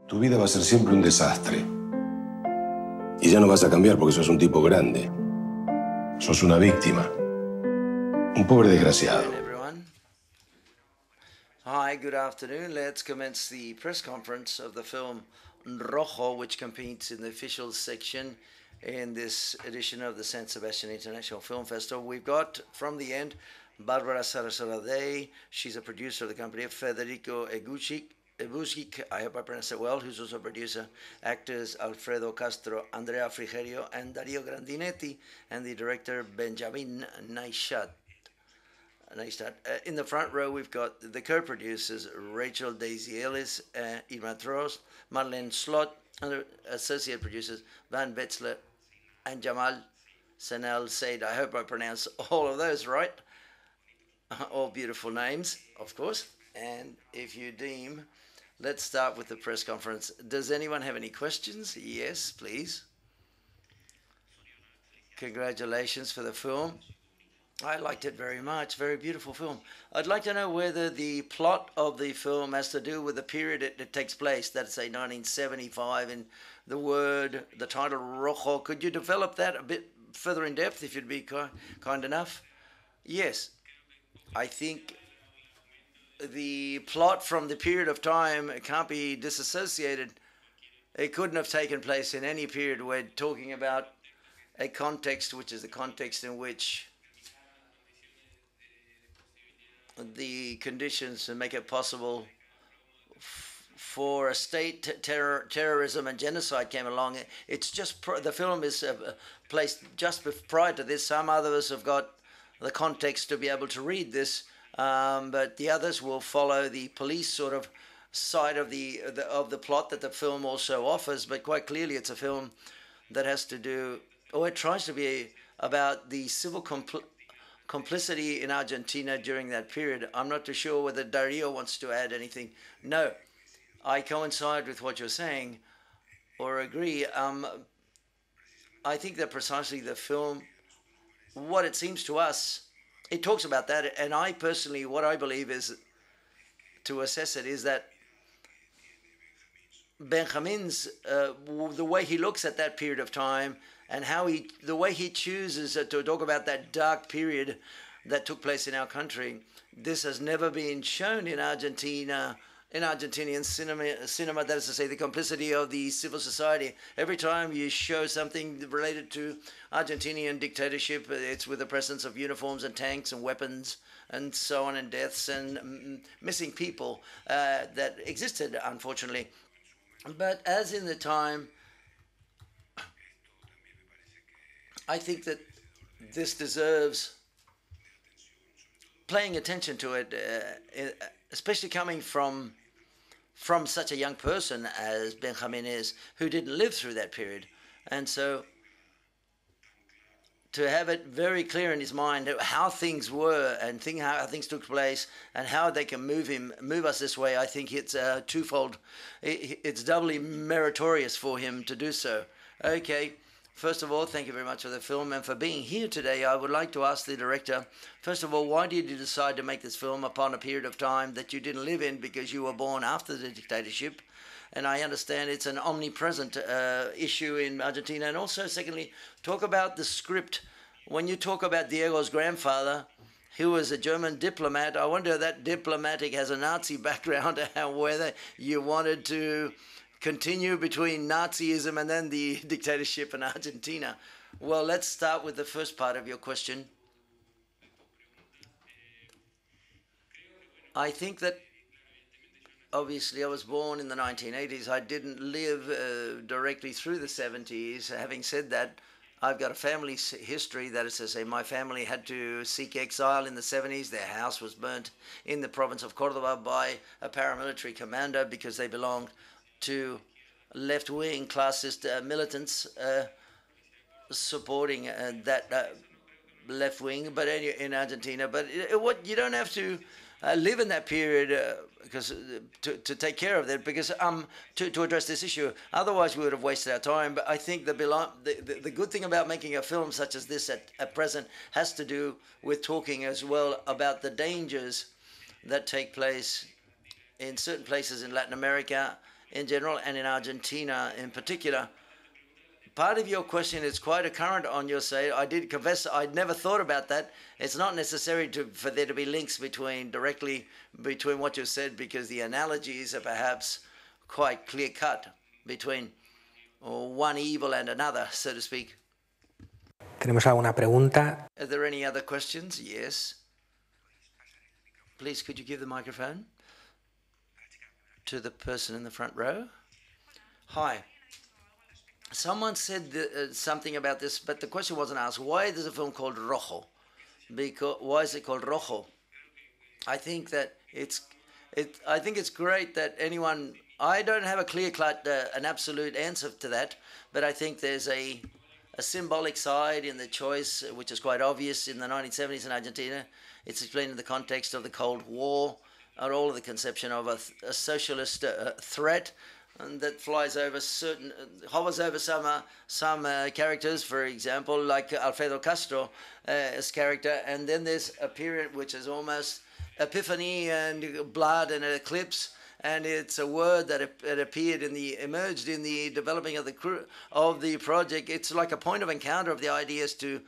Tu vida va a ser siempre un desastre. Y ya no vas a cambiar porque sos un tipo grande. Sos una víctima. Un pobre desgraciado. Everyone. Hi, good afternoon. Let's commence the press conference of the film Rojo, which competes in the official section in this edition of the San Sebastian International Film Festival. We've got, from the end, Barbara Sarasarade. She's a producer of the company. Federico Egusic, I hope I pronounced it well, who's also a producer. Actors Alfredo Castro, Andrea Frigerio, and Dario Grandinetti, and the director Benjamin Neistat. In the front row, we've got the co-producers Rachel Daisy Ellis, Irma Trost, Marlene Slot, and the associate producers Van Wetzler and Jamal Sanel Said. I hope I pronounced all of those right. All beautiful names, of course. And if you deem, let's start with the press conference. Does anyone have any questions? Yes, please. Congratulations for the film. I liked it very much. Very beautiful film. I'd like to know whether the plot of the film has to do with the period it takes place. That's say 1975, and the title Rojo. Could you develop that a bit further in depth, if you'd be kind enough? Yes, I think the plot from the period of time can't be disassociated. It couldn't have taken place in any period. We're talking about a context, which is the context in which the conditions to make it possible for a state terrorism and genocide came along. It's just the film is placed just prior to this. Some others have got the context to be able to read this, but the others will follow the police sort of side of the plot that the film also offers. But quite clearly, it's a film that has to do, or it tries to be, about the civil complicity in Argentina during that period. I'm not too sure whether Dario wants to add anything. No, I coincide with what you're saying, or agree. I think that precisely the film, what it seems to us, it talks about that. And I personally, what I believe is, to assess it, is that Benjamin's, the way he looks at that period of time, and the way he chooses to talk about that dark period that took place in our country, this has never been shown in Argentina, in Argentinian cinema, that is to say, the complicity of the civil society. Every time you show something related to Argentinian dictatorship, it's with the presence of uniforms and tanks and weapons and so on, and deaths and missing people that existed, unfortunately. But as in the time, I think that this deserves paying attention to it, especially coming from such a young person as Benjamin is, who didn't live through that period. And so to have it very clear in his mind how things were and how things took place and how they can move us this way, I think it's twofold. It's doubly meritorious for him to do so. Okay. First of all, thank you very much for the film and for being here today. I would like to ask the director, first of all, why did you decide to make this film upon a period of time that you didn't live in because you were born after the dictatorship? And I understand it's an omnipresent issue in Argentina. And also, secondly, talk about the script. When you talk about Diego's grandfather, who was a German diplomat, I wonder if that diplomatic has a Nazi background and whether you wanted to continue between Nazism and then the dictatorship in Argentina. Well, let's start with the first part of your question. I think that obviously I was born in the 1980s. I didn't live directly through the 70s. Having said that, I've got a family history. That is to say, my family had to seek exile in the 70s. Their house was burnt in the province of Cordoba by a paramilitary commander because they belonged to left-wing classist militants supporting that left wing, but in Argentina. But what you don't have to live in that period because to take care of that, because to address this issue. Otherwise, we would have wasted our time. But I think the good thing about making a film such as this at present has to do with talking as well about the dangers that take place in certain places in Latin America in general and in Argentina in particular. Part of your question is quite a current on your side. I did confess I'd never thought about that. It's not necessary for there to be links directly between what you said, because the analogies are perhaps quite clear-cut between one evil and another, so to speak. ¿Tenemos alguna pregunta? Are there any other questions? Yes. Please, could you give the microphone to the person in the front row? Hi. Someone said something about this, but the question wasn't asked. Why is a film called Rojo? Why is it called Rojo? I think that I think it's great that anyone. I don't have a clear-cut, an absolute answer to that, but I think there's a symbolic side in the choice, which is quite obvious in the 1970s in Argentina. It's explained in the context of the Cold War, or all of the conception of a socialist threat. And that hovers over some characters, for example, like Alfredo Castro's character. And then there's a period which is almost epiphany and blood and an eclipse. And it's a word that emerged in the developing of the project. It's like a point of encounter of the ideas to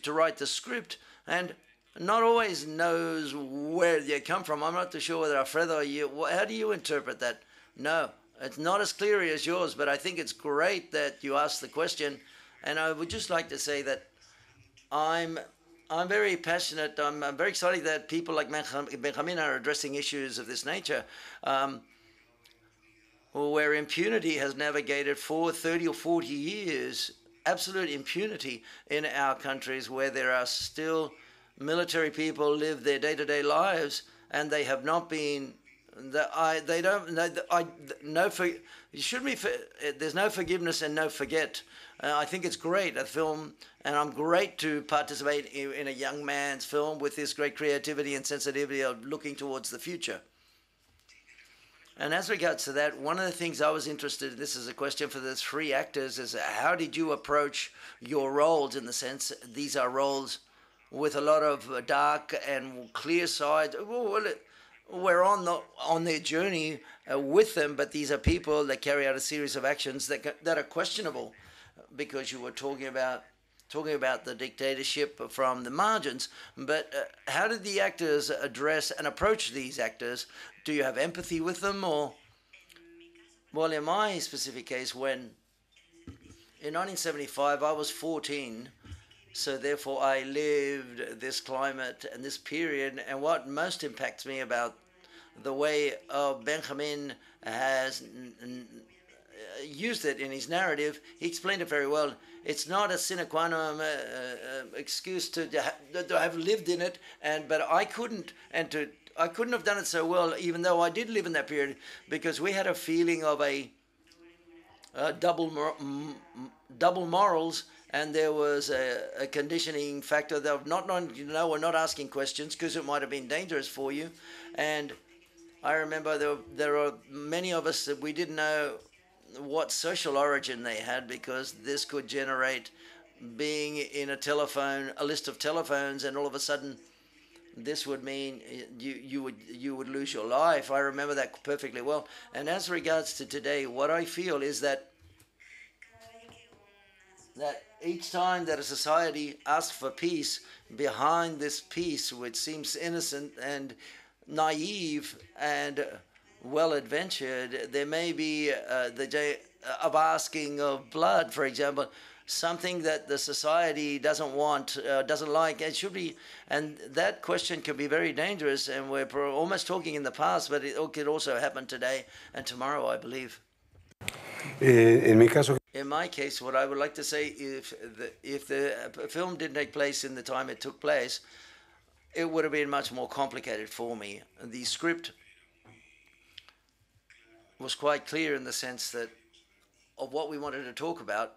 write the script, and not always knows where they come from. I'm not too sure whether Alfredo, how do you interpret that? No. It's not as clear as yours, but I think it's great that you asked the question. And I would just like to say that I'm very passionate. I'm very excited that people like Benjamin are addressing issues of this nature, where impunity has navigated for 30 or 40 years, absolute impunity in our countries, where there are still military people live their day-to-day lives, and they have not been. There's no forgiveness and no forget. I think it's great, a film, and I'm great to participate in a young man's film with this great creativity and sensitivity of looking towards the future. And as regards to that, one of the things I was interested in, this is a question for the three actors, is how did you approach your roles, in the sense these are roles with a lot of dark and clear sides. We're on their journey with them, but these are people that carry out a series of actions that are questionable, because you were talking about the dictatorship from the margins. But how did the actors address and approach these actors? Do you have empathy with them, or? Well, in my specific case, in 1975 I was 14. So therefore, I lived this climate and this period. And what most impacts me about the way Benjamin has used it in his narrative, he explained it very well. It's not a sine qua non excuse to have lived in it, but I couldn't have done it so well, even though I did live in that period, because we had a feeling of a double morals. And there was a conditioning factor that we're not asking questions because it might have been dangerous for you. And I remember there are many of us that we didn't know what social origin they had, because this could generate being in a list of telephones, and all of a sudden this would mean you would lose your life. I remember that perfectly well. And as regards to today, what I feel is that each time that a society asks for peace, behind this peace, which seems innocent and naive and well-adventured, there may be the day of asking of blood, for example, something that the society doesn't want, doesn't like. It should be, and that question can be very dangerous, and we're almost talking in the past, but it could also happen today and tomorrow, I believe. In my case, what I would like to say, if the film didn't take place in the time it took place, it would have been much more complicated for me. The script was quite clear in the sense that of what we wanted to talk about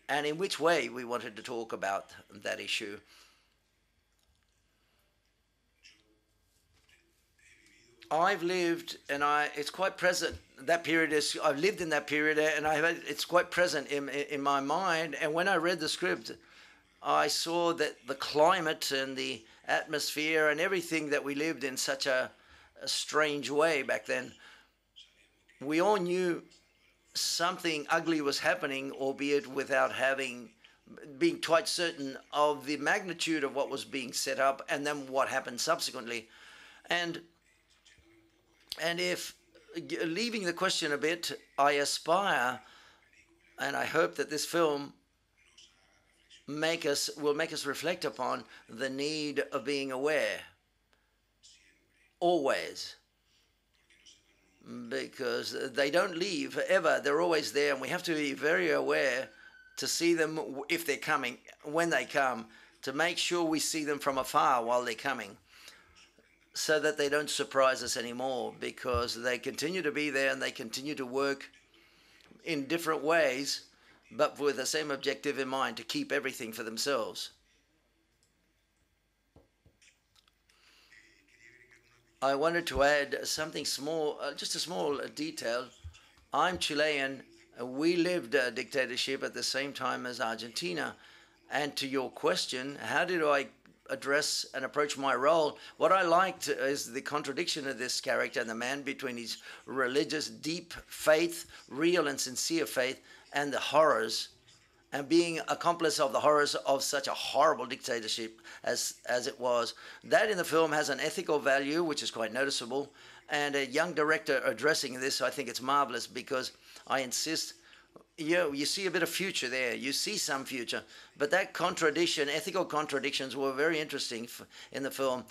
and in which way we wanted to talk about that issue. I've lived, and it's quite present. That period is, I've lived in that period, and it's quite present in my mind. And when I read the script, I saw that the climate and the atmosphere and everything that we lived in such a strange way back then. we all knew something ugly was happening, albeit without being quite certain of the magnitude of what was being set up and then what happened subsequently. And if, leaving the question a bit, I aspire and I hope that this film will make us reflect upon the need of being aware, always, because they don't leave ever. They're always there, and we have to be very aware to see them if they're coming, when they come, to make sure we see them from afar while they're coming, so that they don't surprise us anymore, because they continue to be there and they continue to work in different ways, but with the same objective in mind, to keep everything for themselves. I wanted to add something small, just a small detail. I'm Chilean. We lived a dictatorship at the same time as Argentina. And to your question, how did I address and approach my role? What I liked is the contradiction of this character and the man between his religious, deep faith, real and sincere faith, and the horrors, and being accomplice of the horrors of such a horrible dictatorship as it was. That in the film has an ethical value, which is quite noticeable, and a young director addressing this, I think it's marvelous, because I insist, you see a bit of future there, you see some future, but that contradiction, ethical contradictions, were very interesting in the film,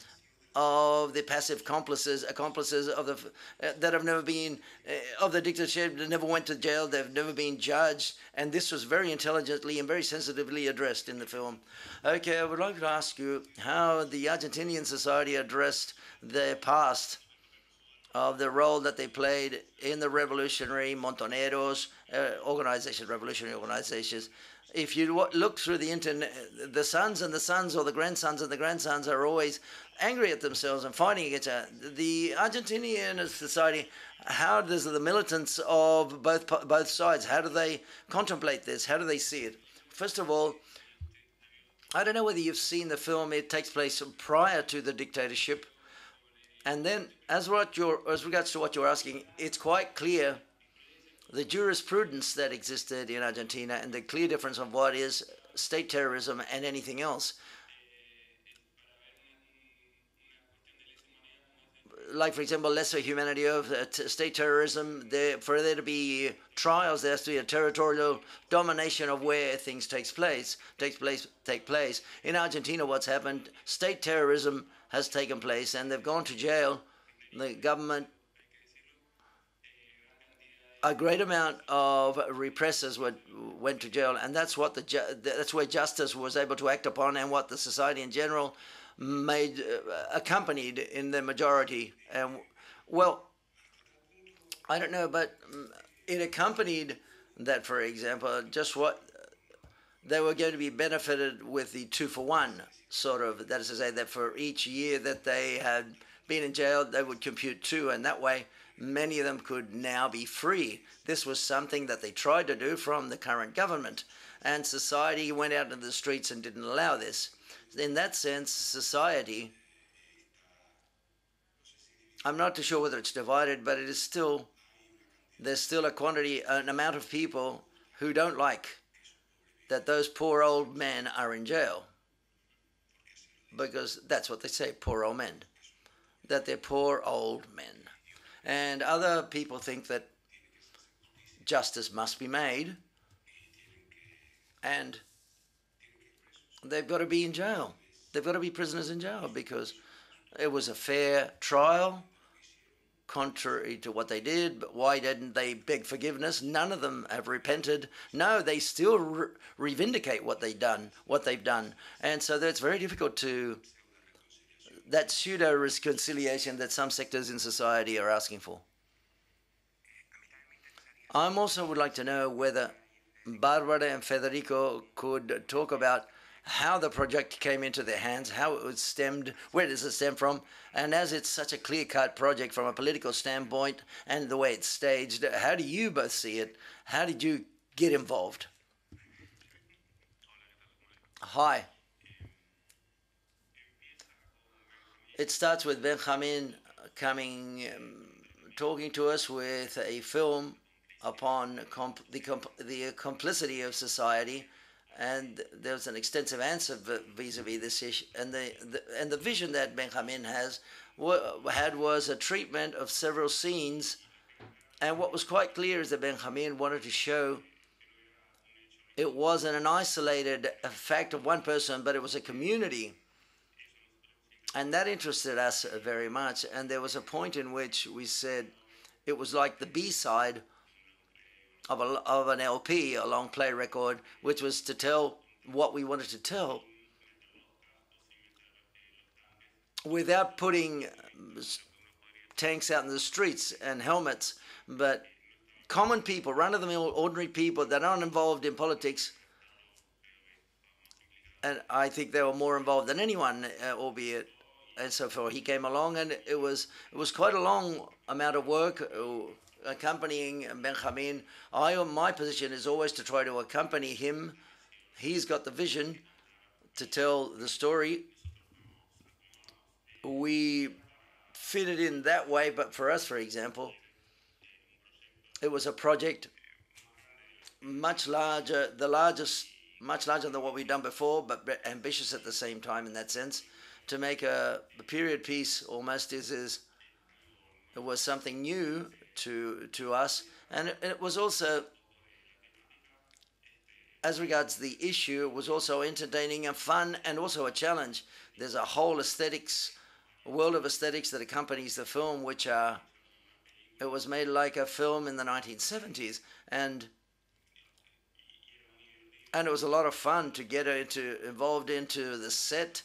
of the passive accomplices of that have never been of the dictatorship, that never went to jail, they've never been judged, and this was very intelligently and very sensitively addressed in the film. Okay, I would like to ask you how the Argentinian society addressed their past, of the role that they played in the revolutionary Montoneros revolutionary organizations. If you look through the internet, the sons and the sons, or the grandsons and the grandsons, are always angry at themselves and fighting against the Argentinian society. How does the militants of both sides, how do they contemplate this? How do they see it? First of all, I don't know whether you've seen the film. It takes place prior to the dictatorship. And then, as regards to what you're asking, it's quite clear the jurisprudence that existed in Argentina and the clear difference of what is state terrorism and anything else. Like, for example, lesser humanity of state terrorism, for there to be trials, there has to be a territorial domination of where things take place. In Argentina, what's happened, state terrorism has taken place, and they've gone to jail. The government, a great amount of repressors went to jail, and that's where justice was able to act upon, and what the society in general accompanied in the majority. And well, I don't know, but it accompanied that, for example, just what they were going to be benefited with the 2-for-1 sort of, that is to say that for each year that they had been in jail, they would compute 2, and that way many of them could now be free. This was something that they tried to do from the current government, and society went out into the streets and didn't allow this. In that sense, society, I'm not too sure whether it's divided, but there's still an amount of people who don't like that those poor old men are in jail, because that's what they say, poor old men, that they're poor old men. And other people think that justice must be made and they've got to be in jail. They've got to be prisoners in jail because it was a fair trial, contrary to what they did. But why didn't they beg forgiveness? None of them have repented. No, they still revindicate what they've done. And so that's very difficult to, that pseudo-reconciliation that some sectors in society are asking for. I also would like to know whether Barbara and Federico could talk about how the project came into their hands, how it was stemmed, where does it stem from, and as it's such a clear-cut project from a political standpoint and the way it's staged, how do you both see it? How did you get involved? Hi. It starts with Benjamin coming talking to us with a film upon the complicity of society, and there was an extensive answer vis-a-vis this issue, and the vision that Benjamin had was a treatment of several scenes, and what was quite clear is that Benjamin wanted to show it wasn't an isolated fact of one person, but it was a community. And that interested us very much. And there was a point in which we said it was like the B-side of an LP, a long play record, which was to tell what we wanted to tell without putting tanks out in the streets and helmets, but common people, run-of-the-mill, ordinary people that aren't involved in politics. And I think they were more involved than anyone, albeit. And so forth. He came along, and it was quite a long amount of work accompanying Benjamin. My position is always to try to accompany him. He's got the vision to tell the story. We fit it in that way, but for us, for example, it was a project much larger, much larger than what we'd done before, but ambitious at the same time in that sense. To make a period piece almost it was something new to us, and it was also, as regards the issue, it was also entertaining and fun, and also a challenge. There's a whole world of aesthetics that accompanies the film, which it was made like a film in the 1970s, and it was a lot of fun to get involved into the set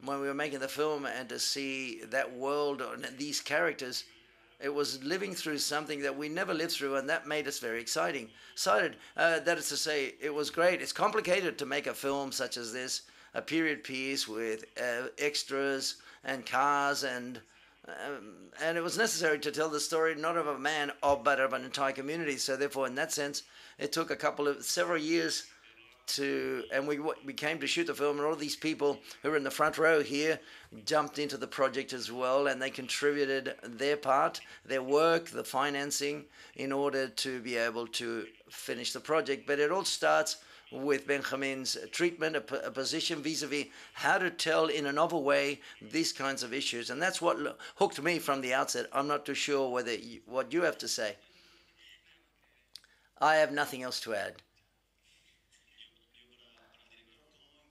when we were making the film, and to see that world and these characters. It was living through something that we never lived through, and that made us very excited. That is to say, it was great. It's complicated to make a film such as this, a period piece with extras and cars, and it was necessary to tell the story not of a man, but of an entire community. So therefore, in that sense, it took several years and we came to shoot the film, and all of these people who were in the front row here jumped into the project as well, and they contributed their part, their work, the financing, in order to be able to finish the project. But it all starts with Benjamin's treatment, a position vis-a-vis how to tell in a novel way these kinds of issues, and that's what hooked me from the outset. I'm not too sure what you have to say. I have nothing else to add.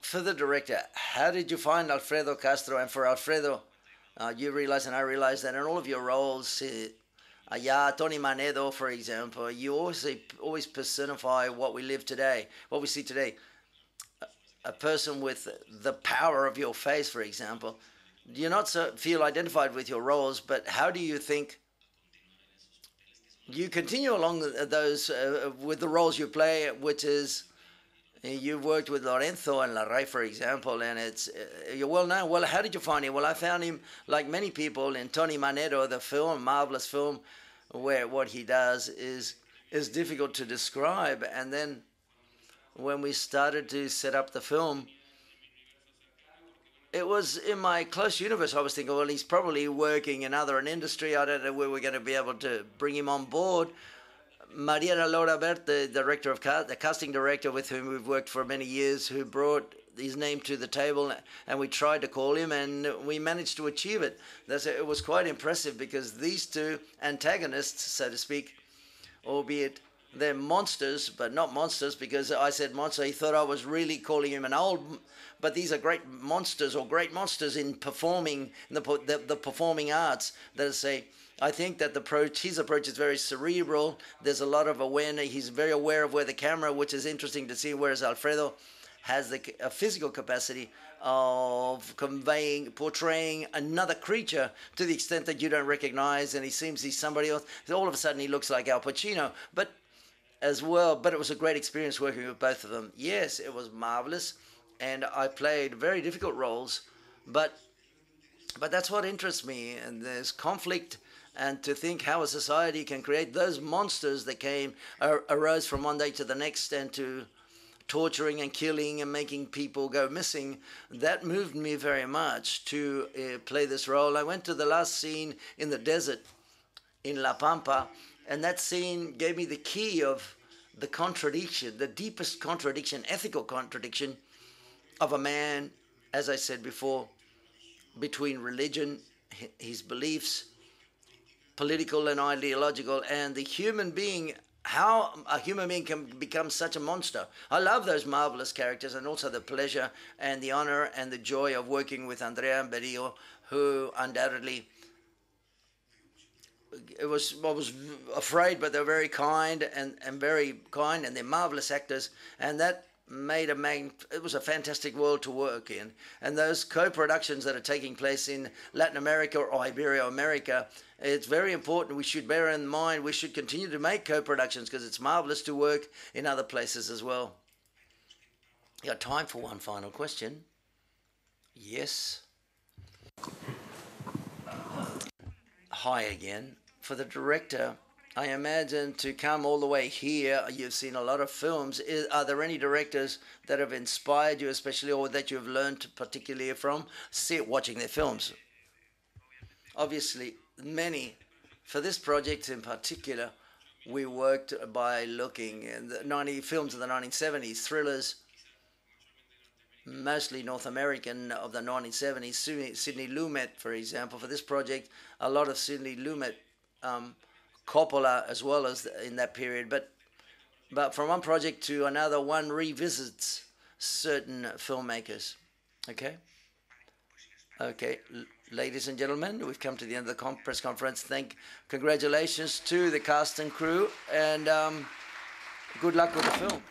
For the director, how did you find Alfredo Castro? And for Alfredo, you realize, and I realize, that in all of your roles, Tony Manedo, for example, you always personify what we see today. A person with the power of your face, for example. Do you not feel identified with your roles, but how do you think you continue along those with the roles you play, which is, you've worked with Lorenzo and Larray, for example, and you're well known. Well, how did you find him? Well, I found him, like many people, in Tony Manedo, the film, marvelous film, where what he does is difficult to describe. And then when we started to set up the film, it was in my close universe. I was thinking, well, he's probably working in an industry. I don't know where we're going to be able to bring him on board. Maria Laura Bert, the casting director with whom we've worked for many years, who brought his name to the table, and we tried to call him, and we managed to achieve it. It was quite impressive, because these two antagonists, so to speak, albeit they're monsters, but not monsters, because I said monster, he thought I was really calling him an old, but these are great monsters, or great monsters in performing, the performing arts. That is, say, I think that his approach is very cerebral. There's a lot of awareness. He's very aware of where the camera, which is interesting to see, whereas Alfredo has a physical capacity of portraying another creature to the extent that you don't recognize, and he seems he's somebody else. All of a sudden, he looks like Al Pacino. But it was a great experience working with both of them. Yes, it was marvelous, and I played very difficult roles, but that's what interests me, and there's conflict. And to think how a society can create those monsters that arose from one day to the next, and to torturing and killing and making people go missing, that moved me very much to play this role. I went to the last scene in the desert, in La Pampa, and that scene gave me the key of the contradiction, the deepest contradiction, ethical contradiction of a man, as I said before, between religion, his beliefs, political and ideological, and the human being, how a human being can become such a monster. I love those marvelous characters, and also the pleasure and the honor and the joy of working with Andrea and Berio, who undoubtedly, I was afraid, but they're very kind and they're marvelous actors, and that made it was a fantastic world to work in. And those co-productions that are taking place in Latin America or Ibero-America, it's very important. We should bear in mind, we should continue to make co-productions because it's marvelous to work in other places as well. You got time for one final question? Yes. Hi again. For the director, I imagine to come all the way here, you've seen a lot of films. Are there any directors that have inspired you especially, or that you've learned particularly from watching their films? Obviously, many. For this project in particular, we worked by looking at the films of the 1970s, thrillers, mostly North American of the 1970s. Sidney Lumet, for example, for this project, a lot of Sidney Lumet, Coppola as well as in that period. But from one project to another, one revisits certain filmmakers. Okay? Okay, ladies and gentlemen, we've come to the end of the press conference. Congratulations to the cast and crew, and good luck with the film.